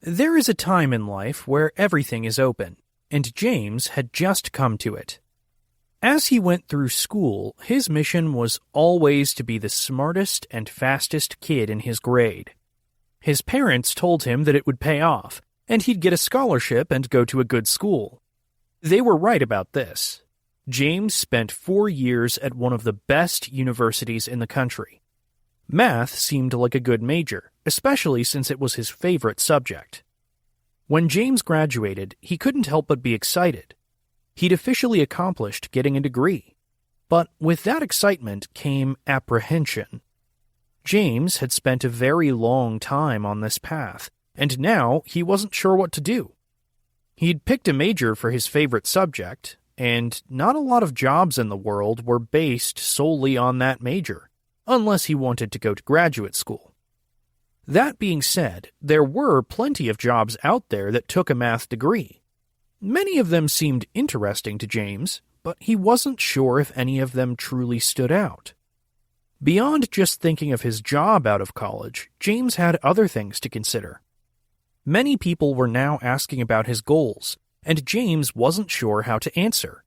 There is a time in life where everything is open, and James had just come to it. As he went through school, his mission was always to be the smartest and fastest kid in his grade. His parents told him that it would pay off, and he'd get a scholarship and go to a good school. They were right about this. James spent 4 years at one of the best universities in the country. Math seemed like a good major, especially since it was his favorite subject. When James graduated, he couldn't help but be excited. He'd officially accomplished getting a degree. But with that excitement came apprehension. James had spent a very long time on this path, and now he wasn't sure what to do. He'd picked a major for his favorite subject, and not a lot of jobs in the world were based solely on that major, unless he wanted to go to graduate school. That being said, there were plenty of jobs out there that took a math degree. Many of them seemed interesting to James, but he wasn't sure if any of them truly stood out. Beyond just thinking of his job out of college, James had other things to consider. Many people were now asking about his goals, and James wasn't sure how to answer.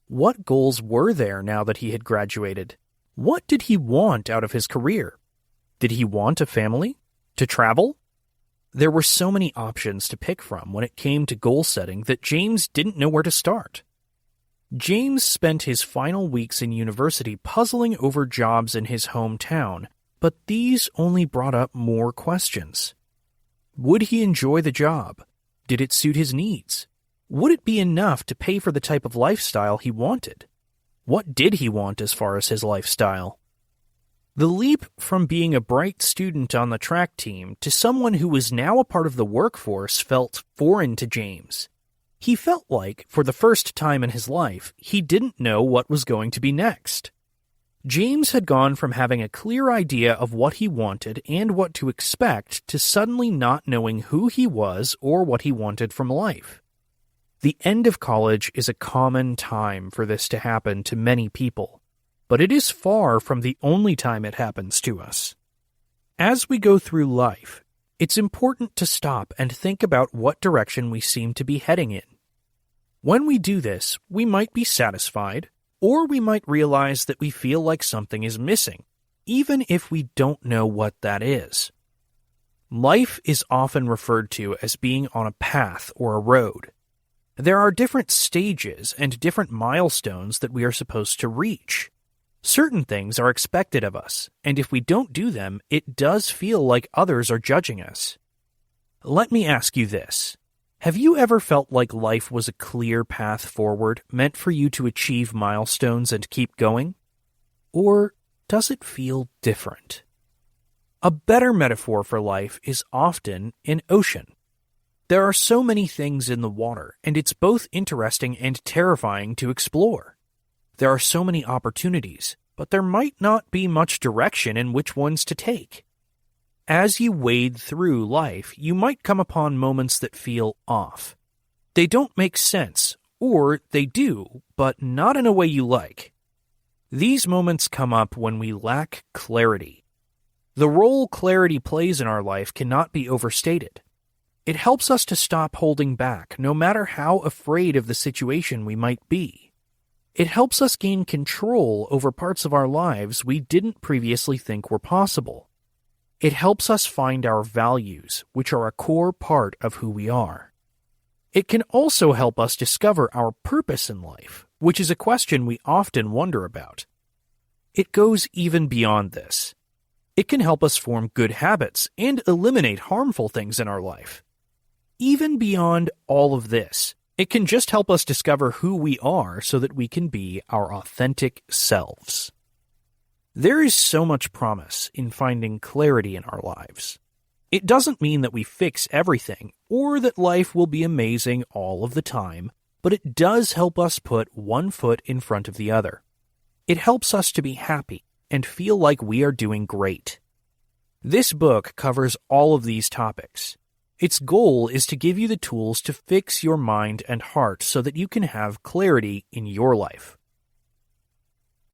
What goals were there now that he had graduated? What did he want out of his career? Did he want a family? To travel? There were so many options to pick from when it came to goal setting that James didn't know where to start. James spent his final weeks in university puzzling over jobs in his hometown, but these only brought up more questions. Would he enjoy the job? Did it suit his needs? Would it be enough to pay for the type of lifestyle he wanted? What did he want as far as his lifestyle? The leap from being a bright student on the track team to someone who was now a part of the workforce felt foreign to James. He felt like, for the first time in his life, he didn't know what was going to be next. James had gone from having a clear idea of what he wanted and what to expect to suddenly not knowing who he was or what he wanted from life. The end of college is a common time for this to happen to many people, but it is far from the only time it happens to us. As we go through life, it's important to stop and think about what direction we seem to be heading in. When we do this, we might be satisfied, or we might realize that we feel like something is missing, even if we don't know what that is. Life is often referred to as being on a path or a road. There are different stages and different milestones that we are supposed to reach. Certain things are expected of us, and if we don't do them, it does feel like others are judging us. Let me ask you this. Have you ever felt like life was a clear path forward meant for you to achieve milestones and keep going? Or does it feel different? A better metaphor for life is often an ocean. There are so many things in the water, and it's both interesting and terrifying to explore. There are so many opportunities, but there might not be much direction in which ones to take. As you wade through life, you might come upon moments that feel off. They don't make sense, or they do, but not in a way you like. These moments come up when we lack clarity. The role clarity plays in our life cannot be overstated. It helps us to stop holding back, no matter how afraid of the situation we might be. It helps us gain control over parts of our lives we didn't previously think were possible. It helps us find our values, which are a core part of who we are. It can also help us discover our purpose in life, which is a question we often wonder about. It goes even beyond this. It can help us form good habits and eliminate harmful things in our life. Even beyond all of this, it can just help us discover who we are so that we can be our authentic selves. There is so much promise in finding clarity in our lives. It doesn't mean that we fix everything or that life will be amazing all of the time, but it does help us put one foot in front of the other. It helps us to be happy and feel like we are doing great. This book covers all of these topics. Its goal is to give you the tools to fix your mind and heart so that you can have clarity in your life.